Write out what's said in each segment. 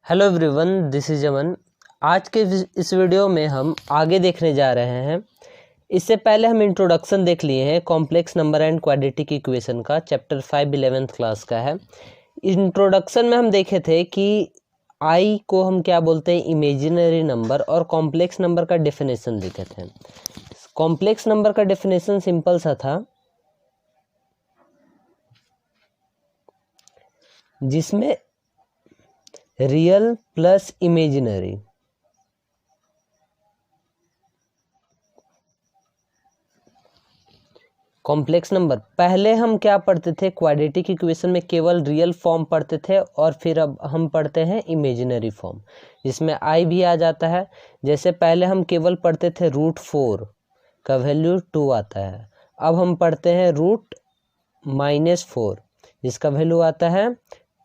Hello everyone, this is अमन। आज के इस वीडियो में हम आगे देखने जा रहे हैं। इससे पहले हम इंट्रोडक्शन देख लिए हैं complex number and quadratic equation का, चैप्टर 5 11th क्लास का है। इंट्रोडक्शन में हम देखे थे कि आई को हम क्या बोलते हैं, इमेजिनरी नंबर, और कॉम्प्लेक्स नंबर का डेफिनेशन देखे थे। कॉम्प्लेक्स नंबर का डेफिनेशन सिंपल सा था, जिसमें real plus imaginary complex number. पहले हम क्या पढ़ते थे, क्वाड्रेटिक इक्वेशन में केवल रियल फॉर्म पढ़ते थे, और फिर अब हम पढ़ते हैं इमेजिनरी फॉर्म, जिसमें आई भी आ जाता है। जैसे पहले हम केवल पढ़ते थे √4 का वैल्यू 2 आता है, अब हम पढ़ते हैं √-4 जिसका वैल्यू आता है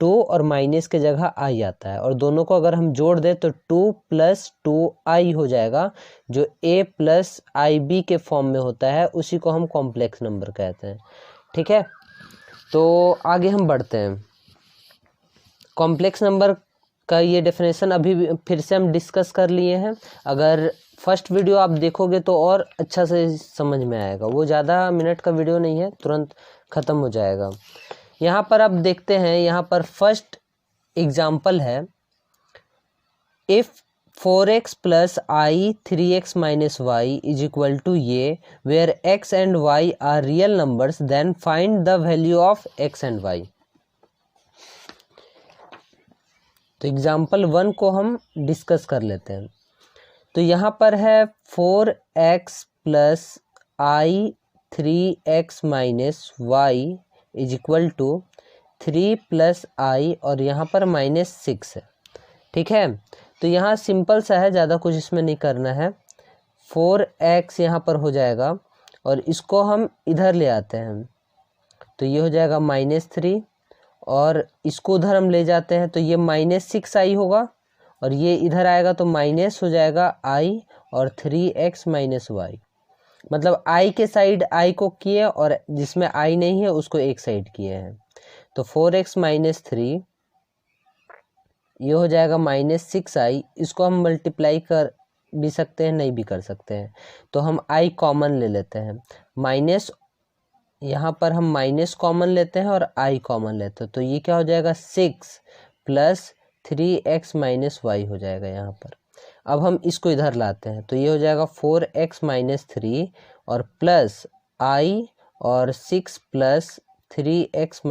2 और माइनस के जगह आई आता है, और दोनों को अगर हम जोड़ दें तो 2 + 2i हो जाएगा, जो a + ib के फॉर्म में होता है। उसी को हम कॉम्प्लेक्स नंबर कहते हैं। ठीक है, तो आगे हम बढ़ते हैं। कॉम्प्लेक्स नंबर का ये डेफिनेशन अभी फिर से हम डिस्कस कर लिए हैं। अगर फर्स्ट वीडियो आप देखोगे तो और अच्छा से समझ में आएगा। वो ज़्यादा मिनट का वीडियो नहीं है, तुरंत ख़त्म हो जाएगा। यहाँ पर आप देखते हैं, यहाँ पर फर्स्ट एग्जाम्पल है, if 4x + i 3x - y = ये, where x and y are real numbers, then find the value of x and y। तो एग्जाम्पल 1 को हम डिस्कस कर लेते हैं। तो यहाँ पर है 4x + i 3x - y = 3 + i, और यहाँ पर -6 है। ठीक है, तो यहाँ सिंपल सा है, ज़्यादा कुछ इसमें नहीं करना है। 4x यहाँ पर हो जाएगा, और इसको हम इधर ले आते हैं, तो ये हो जाएगा -3, और इसको उधर हम ले जाते हैं तो ये -6i होगा, और ये इधर आएगा तो माइनस हो जाएगा i, और 3x - y। मतलब i के साइड i को किए, और जिसमें i नहीं है उसको एक साइड किए हैं। तो 4x - 3 ये हो जाएगा -6i। इसको हम मल्टीप्लाई कर भी सकते हैं, नहीं भी कर सकते हैं। तो हम i कॉमन ले लेते हैं, माइनस, यहाँ पर हम माइनस कॉमन लेते हैं और i कॉमन लेते हैं। तो ये क्या हो जाएगा, 6 + 3x - y हो जाएगा यहाँ पर। अब हम इसको इधर लाते हैं, तो ये हो जाएगा 4x - 3 और प्लस i, और 6 + 3x - y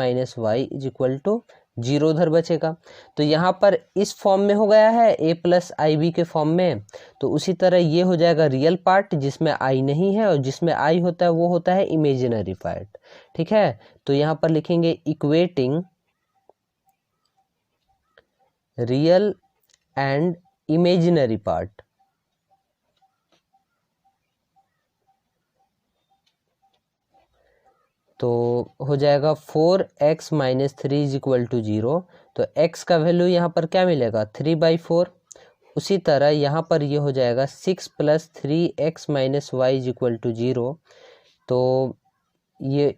= 0 उधर बचेगा। तो यहाँ पर इस फॉर्म में हो गया है, a + ib के फॉर्म में। तो उसी तरह ये हो जाएगा रियल पार्ट, जिसमें i नहीं है, और जिसमें i होता है वो होता है इमेजिनरी पार्ट। ठीक है, तो यहाँ पर लिखेंगे equating real and imaginary part. तो हो जाएगा 4x - 3 = 0। तो x का वैल्यू यहाँ पर क्या मिलेगा, 3/4। उसी तरह यहाँ पर ये हो जाएगा 6 + 3x - y = 0। तो ये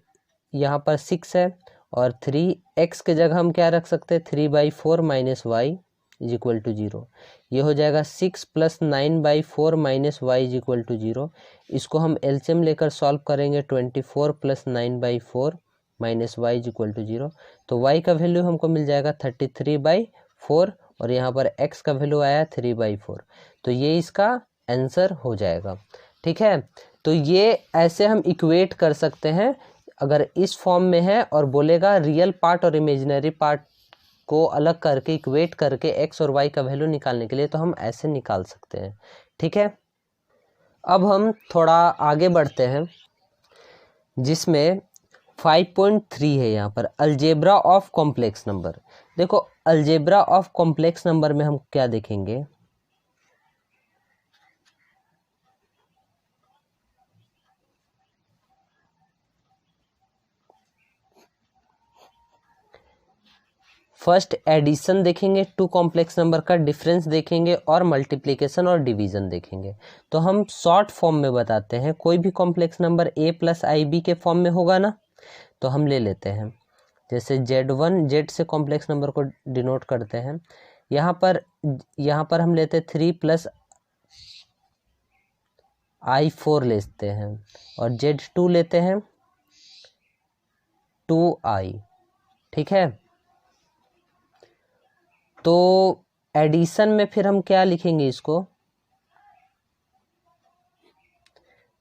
यहाँ पर 6 है, और 3x के जगह हम क्या रख सकते हैं, 3/4 - y = 0। ये हो जाएगा 6 + 9/4 - y = 0। इसको हम एलसीएम लेकर सॉल्व करेंगे, 24 + 9/4 - y = 0। तो y का वैल्यू हमको मिल जाएगा 33/4, और यहाँ पर x का वैल्यू आया 3/4। तो ये इसका आंसर हो जाएगा। ठीक है, तो ये ऐसे हम इक्वेट कर सकते हैं। अगर इस फॉर्म में है और बोलेगा रियल पार्ट और इमेजिनरी पार्ट को अलग करके इक्वेट करके x और y का वैल्यू निकालने के लिए, तो हम ऐसे निकाल सकते हैं। ठीक है, अब हम थोड़ा आगे बढ़ते हैं, जिसमें 5.3 है यहाँ पर, अलजेब्रा ऑफ कॉम्प्लेक्स नंबर। देखो, अलजेब्रा ऑफ कॉम्प्लेक्स नंबर में हम क्या देखेंगे, फर्स्ट एडिशन देखेंगे, 2 कॉम्प्लेक्स नंबर का डिफरेंस देखेंगे, और मल्टीप्लिकेशन और डिवीजन देखेंगे। तो हम शॉर्ट फॉर्म में बताते हैं। कोई भी कॉम्प्लेक्स नंबर a + ib के फॉर्म में होगा ना, तो हम ले लेते हैं। जैसे Z1, Z से कॉम्प्लेक्स नंबर को डिनोट करते हैं, यहाँ पर हम लेते 3 प्लस I4 लेते हैं और Z2 लेते हैं 2I। ठीक है, तो एडिशन में फिर हम क्या लिखेंगे इसको,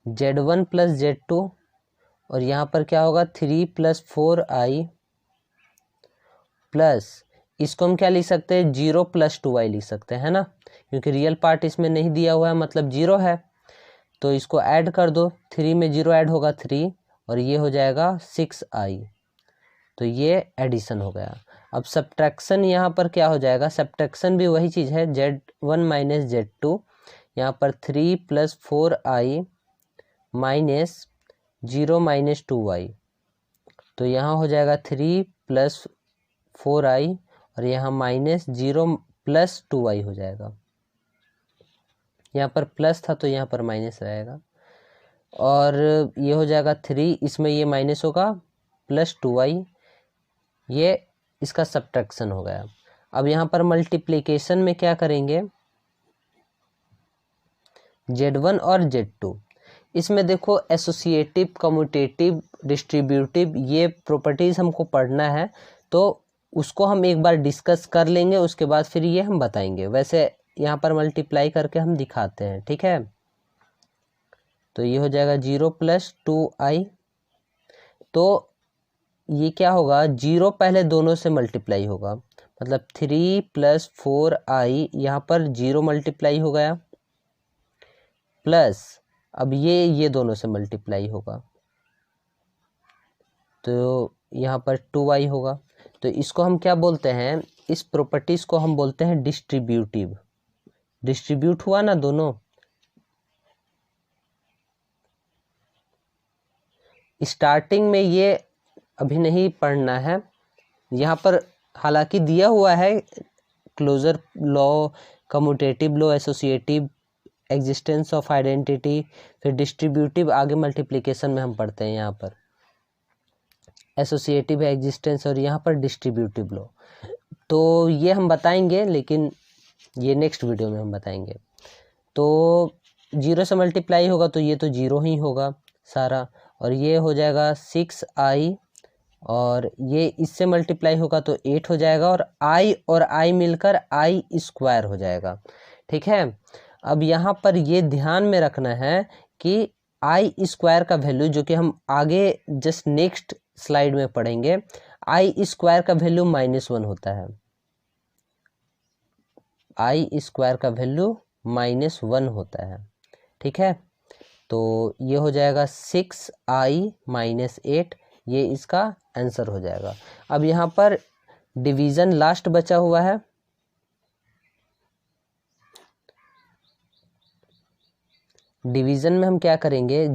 Z1 प्लस Z2 और यहाँ पर क्या होगा 3 प्लस 4I प्लस इसको हम क्या लिख सकते हैं 0 प्लस 2I लिख सकते हैं ना, क्योंकि रियल पार्ट इसमें नहीं दिया हुआ है मतलब 0 है, तो इसको ऐड कर दो, 3 में 0 ऐड होगा 3 और ये हो जाएगा 6I। तो ये एडिशन हो गया। अब सब्ट्रैक्शन यहाँ पर क्या हो जाएगा, सब्ट्रैक्शन भी वही चीज़ है, Z1 माइनस Z2, यहाँ पर 3 plus 4I minus 0 minus 2I, तो यहाँ हो जाएगा 3 प्लस 4I और यहाँ माइनस 0 प्लस 2I हो जाएगा। यहाँ पर प्लस था तो यहाँ पर माइनस रहेगा और ये हो जाएगा 3, इसमें ये माइनस होगा प्लस 2I, ये इसका सब्ट्रैक्शन हो गया। अब यहाँ पर मल्टीप्लिकेशन में क्या करेंगे, Z1 और Z2, इसमें देखो एसोसिएटिव, कम्यूटेटिव, डिस्ट्रीब्यूटिव, ये प्रॉपर्टीज़ हमको पढ़ना है, तो उसको हम एक बार डिस्कस कर लेंगे, उसके बाद फिर ये हम बताएंगे। वैसे यहाँ पर मल्टीप्लाई करके हम दिखाते हैं, ठीक है। तो ये हो जाएगा 0 प्लस 2I, तो ये क्या होगा, 0 पहले दोनों से मल्टीप्लाई होगा, मतलब 3 प्लस 4I, यहाँ पर 0 मल्टीप्लाई हो गया, प्लस अब ये दोनों से मल्टीप्लाई होगा, तो यहाँ पर 2I होगा। तो इसको हम क्या बोलते हैं, इस प्रॉपर्टीज को हम बोलते हैं डिस्ट्रीब्यूटिव। डिस्ट्रीब्यूट हुआ ना दोनों। स्टार्टिंग में ये अभी नहीं पढ़ना है, यहाँ पर हालांकि दिया हुआ है closure law, commutative law, associative, existence of identity, फिर डिस्ट्रीब्यूटिव, आगे मल्टीप्लिकेशन में हम पढ़ते हैं, यहाँ पर एसोसिएटिव है, एग्जिस्टेंस, और यहाँ पर डिस्ट्रीब्यूटिव लॉ। तो ये हम बताएंगे, लेकिन ये नेक्स्ट वीडियो में हम बताएंगे। तो 0 से मल्टीप्लाई होगा तो ये तो 0 ही होगा सारा, और ये हो जाएगा 6I, और ये इससे मल्टीप्लाई होगा तो 8 हो जाएगा, और I मिलकर I स्क्वायर हो जाएगा। ठीक है, अब यहाँ पर ये ध्यान में रखना है कि I स्क्वायर का वैल्यू, जो कि हम आगे जस्ट नेक्स्ट स्लाइड में पढ़ेंगे, I स्क्वायर का वैल्यू -1 होता है। I स्क्वायर का वैल्यू -1 होता है। ठीक है, तो ये हो जाएगा 6I - 8, ये इसका आंसर हो जाएगा। अब यहाँ पर डिवीजन लास्ट बचा हुआ है, डिवीजन में हम क्या करेंगे,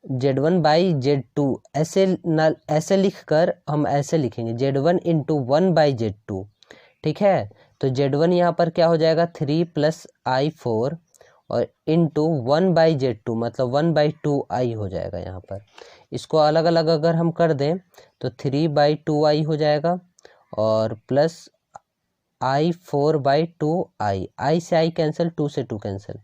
Z1 बाई Z2, ऐसे लिखकर हम ऐसे लिखेंगे, Z1 × 1 बाई Z2। ठीक है, तो Z1 यहाँ पर क्या हो जाएगा 3 प्लस I4 और इंटू 1 बाई Z2, मतलब 1/2I हो जाएगा। यहाँ पर इसको अलग अलग अगर हम कर दें तो 3/2I हो जाएगा, और प्लस I4/2I, I से I कैंसिल, 2 से 2 कैंसिल,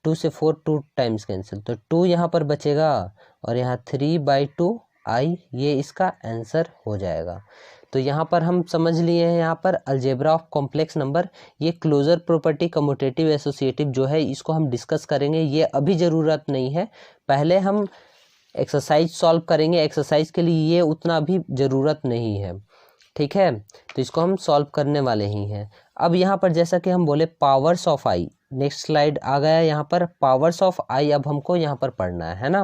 2 से 4 2 टाइम्स कैंसिल, तो 2 यहाँ पर बचेगा, और यहाँ 3/2I, ये इसका आंसर हो जाएगा। तो यहाँ पर हम समझ लिए हैं, यहाँ पर अलजेब्रा ऑफ कॉम्प्लेक्स नंबर, ये क्लोजर प्रॉपर्टी, कम्यूटेटिव, एसोसिएटिव जो है इसको हम डिस्कस करेंगे, ये अभी ज़रूरत नहीं है, पहले हम एक्सरसाइज सॉल्व करेंगे। एक्सरसाइज के लिए ये उतना भी ज़रूरत नहीं है। ठीक है, तो इसको हम सॉल्व करने वाले ही हैं। अब यहाँ पर जैसा कि हम बोले powers of I, next slide आ गया यहाँ पर, पावर्स ऑफ I अब हमको यहाँ पर पढ़ना है ना।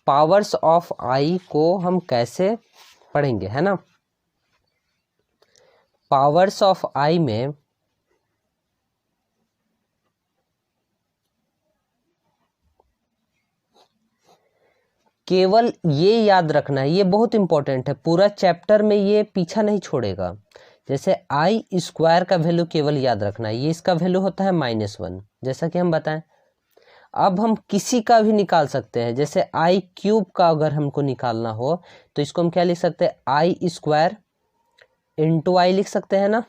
पावर्स ऑफ I को हम कैसे पढ़ेंगे, है ना। पावर्स ऑफ I में केवल ये याद रखना है, ये बहुत इंपॉर्टेंट है, पूरा चैप्टर में ये पीछा नहीं छोड़ेगा। जैसे I स्क्वायर का वैल्यू केवल याद रखना है, ये इसका वैल्यू होता है -1, जैसा कि हम बताएं। अब हम किसी का भी निकाल सकते हैं, जैसे I³ का अगर हमको निकालना हो तो इसको हम क्या लिख सकते हैं, I² इंटू आई लिख सकते हैं ना,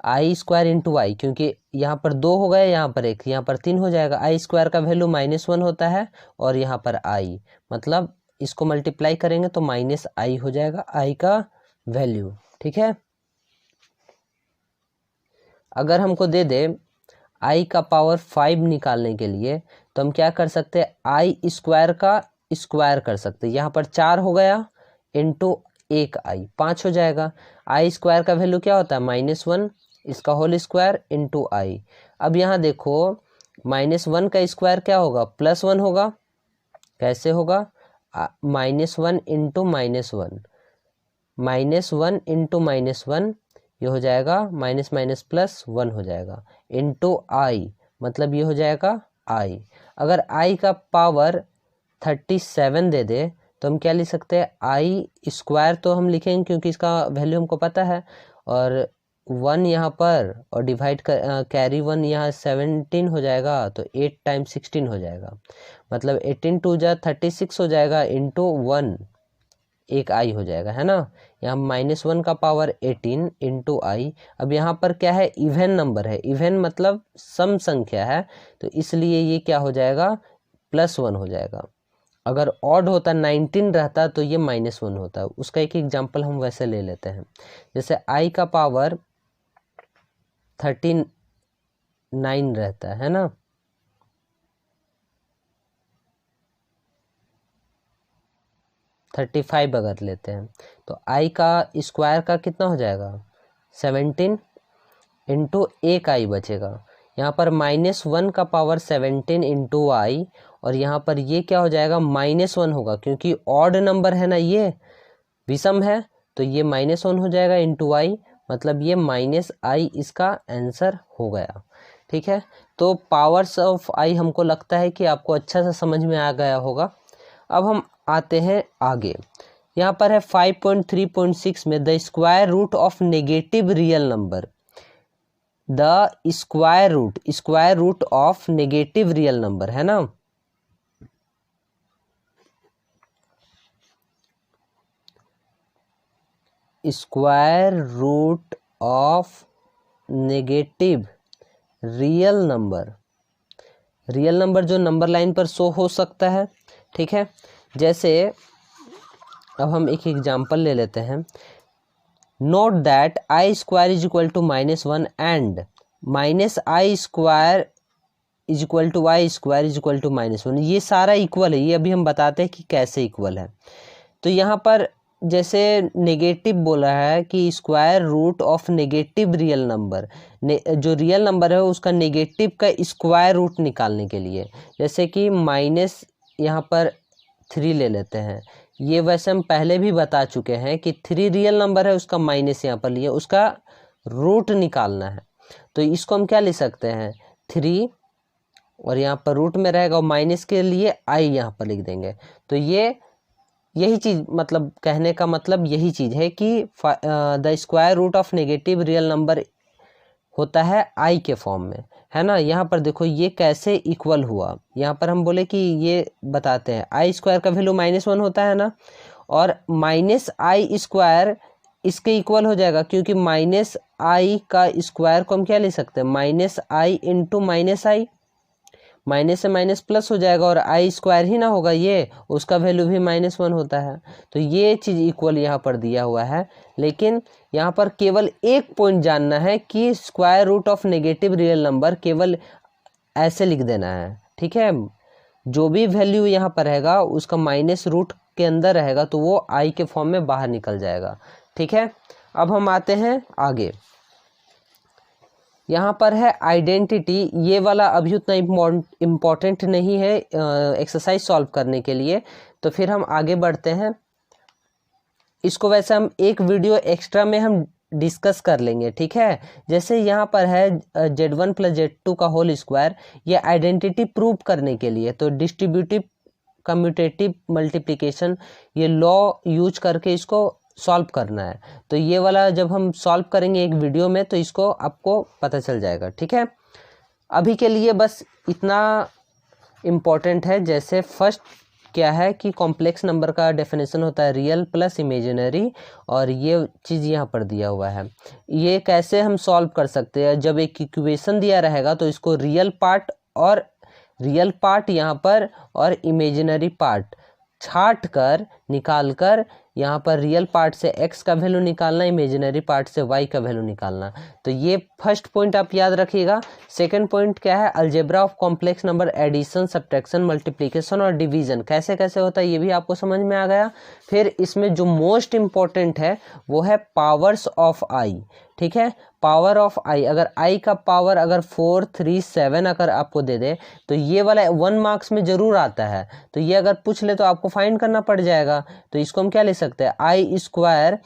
आई स्क्वायर इंटू आई, क्योंकि यहाँ पर 2 हो गए, यहाँ पर 1, यहाँ पर 3 हो जाएगा। आई स्क्वायर का वैल्यू -1 होता है और यहाँ पर आई, मतलब इसको मल्टीप्लाई करेंगे तो -i हो जाएगा आई का वैल्यू। ठीक है, अगर हमको दे दे आई का पावर 5 निकालने के लिए तो हम क्या कर सकते हैं, आई स्क्वायर का स्क्वायर कर सकते हैं। यहाँ पर 4 हो गया इंटू 1i, 5 हो जाएगा। आई स्क्वायर का वैल्यू क्या होता है, -1, इसका होल स्क्वायर इंटू आई। अब यहाँ देखो -1 का स्क्वायर क्या होगा, +1 होगा। कैसे होगा, -1 इंटू -1, -1 इंटू -1, ये हो जाएगा माइनस माइनस प्लस 1 हो जाएगा, इंटू आई, मतलब ये हो जाएगा आई। अगर आई का पावर 37 दे दे तो हम क्या लिख सकते हैं, आई स्क्वायर तो हम लिखेंगे क्योंकि इसका वैल्यू हमको पता है, और 1 यहाँ पर और डिवाइड कर कैरी 1 यहाँ 17 हो जाएगा, तो 8 टाइम्स 16 हो जाएगा, मतलब 18 2 जा 36 हो जाएगा, इंटू 1 एक आई हो जाएगा, है ना। यहाँ -1 का पावर 18 इंटू आई। अब यहाँ पर क्या है, इवन नंबर है, इवन मतलब सम संख्या है, तो इसलिए ये क्या हो जाएगा, +1 हो जाएगा। अगर ऑड होता 19 रहता तो ये -1 होता। उसका एक एग्जांपल हम वैसे ले लेते हैं, जैसे आई का पावर 39 रहता है ना, (35) अगर लेते हैं तो आई का स्क्वायर का कितना हो जाएगा, 17 इंटू 1i बचेगा। यहाँ पर -1 का पावर 17 इंटू आई, और यहाँ पर ये क्या हो जाएगा, -1 होगा, क्योंकि ऑड नंबर है ना, ये विषम है, तो ये -1 हो जाएगा इंटू आई, मतलब ये -i इसका आंसर हो गया। ठीक है, तो पावर्स ऑफ आई हमको लगता है कि आपको अच्छा सा समझ में आ गया होगा। अब हम आते हैं आगे, यहाँ पर है 5.3.6 में the square root of negative real number, the square root of negative real number, है ना। Square root of negative real number जो नंबर लाइन पर शो हो सकता है। ठीक है, जैसे अब हम एक एग्जांपल ले लेते हैं, note that i square is equal to -1 and -i square is equal to y square is equal to -1। ये सारा इक्वल है, ये अभी हम बताते हैं कि कैसे इक्वल है। तो यहाँ पर जैसे नेगेटिव बोला है कि square root of negative real number, जो रियल नंबर है उसका नेगेटिव का स्क्वायर रूट निकालने के लिए, जैसे कि माइनस यहाँ पर 3 ले लेते हैं। ये वैसे हम पहले भी बता चुके हैं कि 3 रियल नंबर है, उसका माइनस यहाँ पर लिए, उसका रूट निकालना है। तो इसको हम क्या ले सकते हैं, 3 और यहाँ पर रूट में रहेगा, और माइनस के लिए i यहाँ पर लिख देंगे। तो यही चीज़, मतलब कहने का मतलब यही चीज़ है कि the square root of negative real number होता है i के फॉर्म में, है ना। यहाँ पर देखो ये कैसे इक्वल हुआ, यहाँ पर हम बोले कि ये बताते हैं, आई स्क्वायर का वैल्यू -1 होता है ना, और -i स्क्वायर इसके इक्वल हो जाएगा, क्योंकि -i का स्क्वायर को हम क्या ले सकते हैं, -i इंटू -i, माइनस से माइनस प्लस हो जाएगा, और आई स्क्वायर ही ना होगा ये, उसका वैल्यू भी -1 होता है। तो ये चीज़ इक्वल यहाँ पर दिया हुआ है, लेकिन यहाँ पर केवल एक पॉइंट जानना है कि square root of negative real number केवल ऐसे लिख देना है। ठीक है, जो भी वैल्यू यहाँ पर रहेगा उसका माइनस रूट के अंदर रहेगा, तो वो आई के फॉर्म में बाहर निकल जाएगा। ठीक है, अब हम आते हैं आगे, यहाँ पर है आइडेंटिटी। ये वाला अभी उतना इम्पॉर्टेंट नहीं है एक्सरसाइज सॉल्व करने के लिए, तो फिर हम आगे बढ़ते हैं। इसको वैसे हम एक वीडियो एक्स्ट्रा में हम डिस्कस कर लेंगे। ठीक है, जैसे यहाँ पर है Z1 + Z2 का होल स्क्वायर, ये आइडेंटिटी प्रूव करने के लिए, तो डिस्ट्रीब्यूटिव कम्यूटेटिव मल्टीप्लिकेशन ये लॉ यूज करके इसको सॉल्व करना है। तो ये वाला जब हम सॉल्व करेंगे एक वीडियो में, तो इसको आपको पता चल जाएगा। ठीक है, अभी के लिए बस इतना इम्पोर्टेंट है। जैसे फर्स्ट क्या है कि कॉम्प्लेक्स नंबर का डेफिनेशन होता है रियल प्लस इमेजिनरी, और ये चीज़ यहाँ पर दिया हुआ है। ये कैसे हम सॉल्व कर सकते हैं, जब एक इक्वेशन दिया रहेगा तो इसको रियल पार्ट यहाँ पर और इमेजिनरी पार्ट छाट कर निकाल कर यहाँ पर रियल पार्ट से x का वैल्यू निकालना, इमेजिनरी पार्ट से y का वैल्यू निकालना। तो ये फर्स्ट पॉइंट आप याद रखिएगा। सेकंड पॉइंट क्या है, algebra of complex number, addition, subtraction, multiplication और डिवीजन कैसे कैसे होता है ये भी आपको समझ में आ गया। फिर इसमें जो मोस्ट इम्पॉर्टेंट है वो है पावर्स ऑफ आई। ठीक है, पावर ऑफ आई, अगर आई का पावर अगर 4, 3, 7 अगर आपको दे दे तो ये वाला 1 मार्क्स में जरूर आता है। तो ये अगर पूछ ले तो आपको फाइंड करना पड़ जाएगा। तो इसको हम क्या लिख सकते हैं, आई स्क्वायर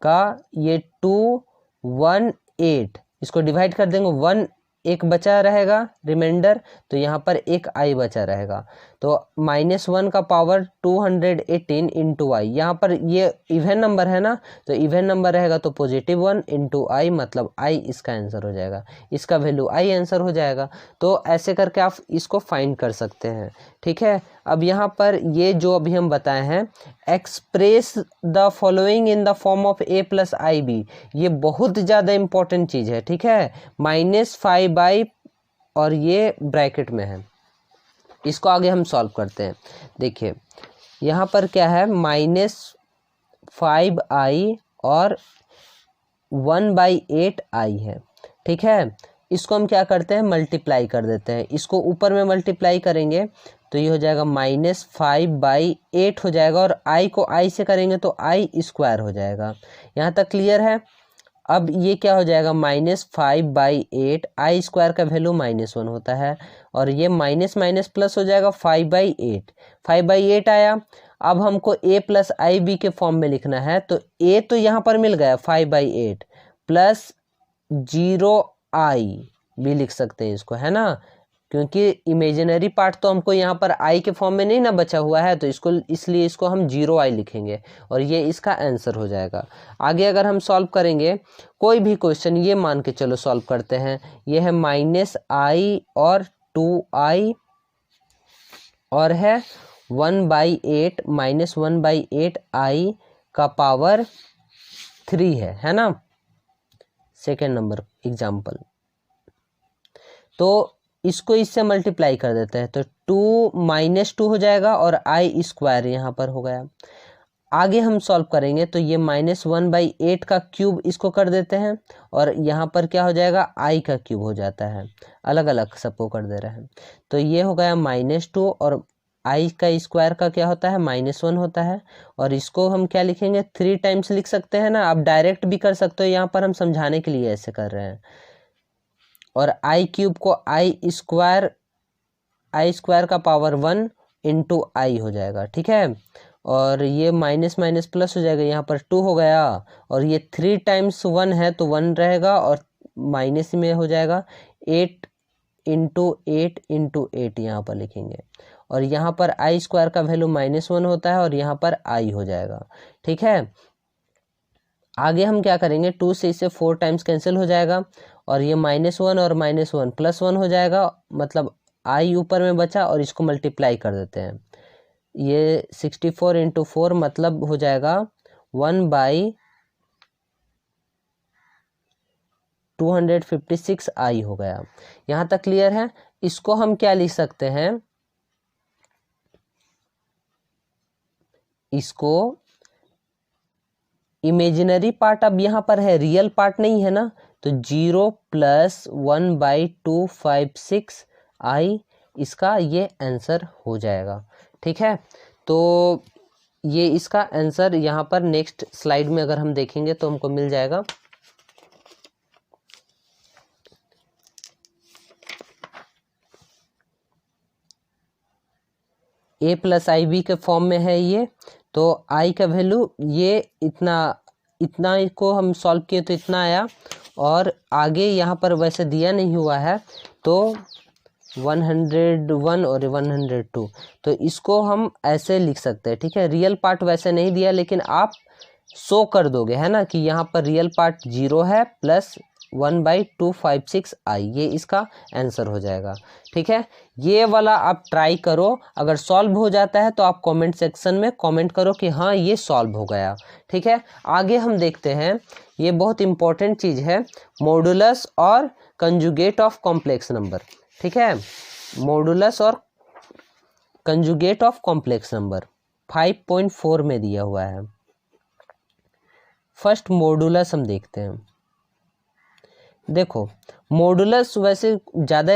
का ये 2, 1, 8, इसको डिवाइड कर देंगे, 1 एक बचा रहेगा रिमाइंडर, तो यहाँ पर एक आई बचा रहेगा। तो -1 का पावर 218 इंटू आई, यहाँ पर ये इवन नंबर है ना, तो इवन नंबर रहेगा तो +1 इंटू आई, मतलब आई इसका आंसर हो जाएगा, इसका वैल्यू आई आंसर हो जाएगा। तो ऐसे करके आप इसको फाइंड कर सकते हैं। ठीक है, अब यहाँ पर ये जो अभी हम बताए हैं, express the following in the form of a + ib, ये बहुत ज़्यादा इंपॉर्टेंट चीज़ है। ठीक है, -5 और ये ब्रैकेट में है, इसको आगे हम सॉल्व करते हैं। देखिए यहाँ पर क्या है, -5i और 1/8i है। ठीक है, इसको हम क्या करते हैं, मल्टीप्लाई कर देते हैं। इसको ऊपर में मल्टीप्लाई करेंगे तो ये हो जाएगा -5/8 हो जाएगा, और i को i से करेंगे तो i स्क्वायर हो जाएगा। यहाँ तक क्लियर है। अब ये क्या हो जाएगा, -5/8, आई स्क्वायर का वैल्यू -1 होता है, और ये माइनस माइनस प्लस हो जाएगा 5/8, 5/8 आया। अब हमको a + ib के फॉर्म में लिखना है, तो a तो यहाँ पर मिल गया 5/8 प्लस 0i भी लिख सकते हैं इसको, है ना, क्योंकि इमेजिनरी पार्ट तो हमको यहाँ पर i के फॉर्म में नहीं ना बचा हुआ है, तो इसको इसलिए इसको हम 0i लिखेंगे, और ये इसका आंसर हो जाएगा। आगे अगर हम सॉल्व करेंगे कोई भी क्वेश्चन, ये मान के चलो सॉल्व करते हैं, ये है -i और 2i और है 1/8 -1/8i का पावर 3 है ना, सेकेंड नंबर एग्जाम्पल। तो इसको इससे मल्टीप्लाई कर देते हैं, तो 2 -2 हो जाएगा और i स्क्वायर यहाँ पर हो गया। आगे हम सॉल्व करेंगे तो ये -1/8 का क्यूब इसको कर देते हैं, और यहाँ पर क्या हो जाएगा, i का क्यूब हो जाता है, अलग अलग सबको कर दे रहे हैं। तो ये हो गया -2, और i का स्क्वायर का क्या होता है, -1 होता है, और इसको हम क्या लिखेंगे, 3 टाइम्स लिख सकते हैं ना, आप डायरेक्ट भी कर सकते हो, यहाँ पर हम समझाने के लिए ऐसे कर रहे हैं। और i क्यूब को i स्क्वायर का पावर 1 इंटू i हो जाएगा। ठीक है, और ये माइनस माइनस प्लस हो जाएगा, यहाँ पर 2 हो गया, और ये 3 टाइम्स 1 है तो 1 रहेगा, और माइनस में हो जाएगा 8 इंटू 8 यहाँ पर लिखेंगे, और यहाँ पर i स्क्वायर का वैल्यू -1 होता है, और यहाँ पर i हो जाएगा। ठीक है, आगे हम क्या करेंगे, 2 से इसे 4 टाइम्स कैंसिल हो जाएगा, और ये -1 और -1 +1 हो जाएगा, मतलब i ऊपर में बचा, और इसको मल्टीप्लाई कर देते हैं। ये 64 इंटू 4 मतलब हो जाएगा 1/256i हो गया। यहाँ तक क्लियर है। इसको हम क्या लिख सकते हैं, इसको इमेजिनरी पार्ट अब यहाँ पर है, रियल पार्ट नहीं है ना, तो 0 + 1/256i इसका ये आंसर हो जाएगा। ठीक है, तो ये इसका आंसर यहाँ पर नेक्स्ट स्लाइड में अगर हम देखेंगे तो हमको मिल जाएगा। a + ib के फॉर्म में है ये, तो i का वैल्यू ये इतना को हम सॉल्व किए तो इतना आया, और आगे यहाँ पर वैसे दिया नहीं हुआ है, तो 101 और 102, तो इसको हम ऐसे लिख सकते हैं। ठीक है, रियल पार्ट वैसे नहीं दिया, लेकिन आप शो कर दोगे, है ना, कि यहाँ पर रियल पार्ट 0 है प्लस 1/256i, ये इसका आंसर हो जाएगा। ठीक है, ये वाला आप ट्राई करो, अगर सॉल्व हो जाता है तो आप कमेंट सेक्शन में कमेंट करो कि हाँ ये सॉल्व हो गया। ठीक है, आगे हम देखते हैं, ये बहुत इंपॉर्टेंट चीज़ है, मॉडुलस और कंजुगेट ऑफ कॉम्प्लेक्स नंबर। ठीक है, मॉडुलस और कंजुगेट ऑफ कॉम्प्लेक्स नंबर 5.4 में दिया हुआ है। फर्स्ट मॉडुलस हम देखते हैं। देखो मॉडुलस वैसे ज़्यादा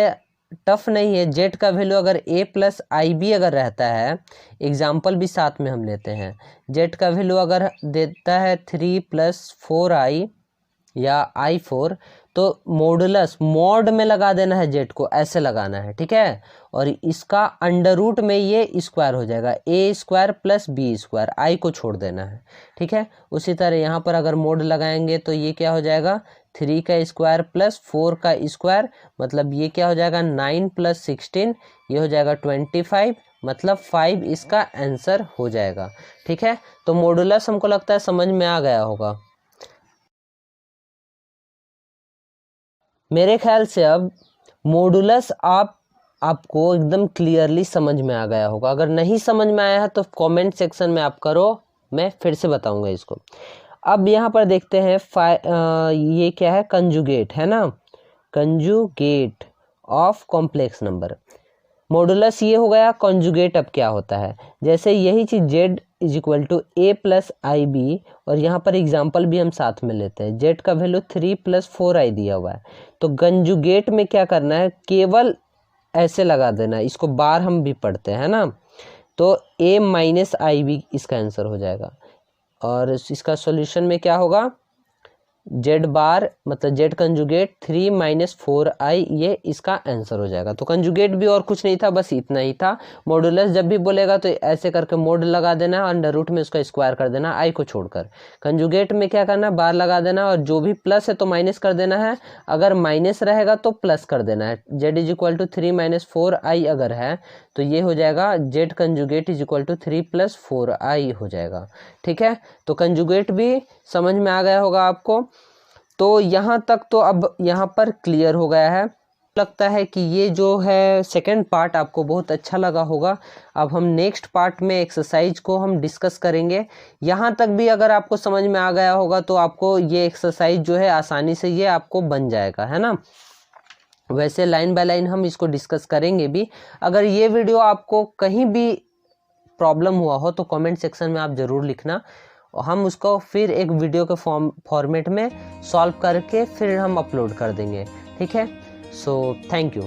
टफ नहीं है। जेड का वैल्यू अगर a+ib अगर रहता है, एग्जाम्पल भी साथ में हम लेते हैं, जेड का वैल्यू अगर देता है 3 + 4i या i4, तो मॉडुलस मॉड में लगा देना है, जेड को ऐसे लगाना है। ठीक है, और इसका अंडर रूट में ये स्क्वायर हो जाएगा, a² + b², i को छोड़ देना है। ठीक है, उसी तरह यहाँ पर अगर मोड लगाएंगे तो ये क्या हो जाएगा, 3 का स्क्वायर + 4 का स्क्वायर, मतलब ये क्या हो जाएगा 9 + 16, ये हो जाएगा 25, मतलब 5 इसका आंसर हो जाएगा। ठीक है, तो मॉडुलस हमको लगता है समझ में आ गया होगा। मेरे ख्याल से अब मॉडुलस आपको एकदम क्लियरली समझ में आ गया होगा। अगर नहीं समझ में आया है तो कमेंट सेक्शन में आप करो, मैं फिर से बताऊंगा इसको। अब यहाँ पर देखते हैं ये क्या है, कंजुगेट है ना, conjugate of complex number. Modulus ये हो गया, कंजुगेट अब क्या होता है, जैसे यही चीज़ z = a+ib, और यहाँ पर एग्जाम्पल भी हम साथ में लेते हैं, z का वैल्यू 3 + 4i दिया हुआ है, तो कंजुगेट में क्या करना है, केवल ऐसे लगा देना, इसको बार हम भी पढ़ते हैं ना, तो a-ib इसका आंसर हो जाएगा। और इसका सॉल्यूशन में क्या होगा, जेड बार मतलब जेड कंजुगेट 3 - 4i, ये इसका आंसर हो जाएगा। तो कंजुगेट भी और कुछ नहीं था, बस इतना ही था। मॉडुलस जब भी बोलेगा तो ऐसे करके मोड लगा देना है, अंडर रूट में उसका स्क्वायर कर देना, आई को छोड़कर। कंजुगेट में क्या करना है, बार लगा देना, और जो भी प्लस है तो माइनस कर देना है, अगर माइनस रहेगा तो प्लस कर देना है। जेड = 3 - 4i अगर है तो ये हो जाएगा जेड कंजुगेट = 3 + 4i हो जाएगा। ठीक है, तो कंजुगेट भी समझ में आ गया होगा आपको। तो यहाँ तक तो अब यहाँ पर क्लियर हो गया है। लगता है कि ये जो है सेकंड पार्ट आपको बहुत अच्छा लगा होगा। अब हम नेक्स्ट पार्ट में एक्सरसाइज को हम डिस्कस करेंगे। यहाँ तक भी अगर आपको समझ में आ गया होगा तो आपको ये एक्सरसाइज जो है आसानी से ये आपको बन जाएगा, है ना। वैसे लाइन बाय लाइन हम इसको डिस्कस करेंगे भी। अगर ये वीडियो आपको कहीं भी प्रॉब्लम हुआ हो तो कमेंट सेक्शन में आप ज़रूर लिखना, हम उसको फिर एक वीडियो के फॉर्मेट में सॉल्व करके फिर हम अपलोड कर देंगे। ठीक है, सो थैंक यू।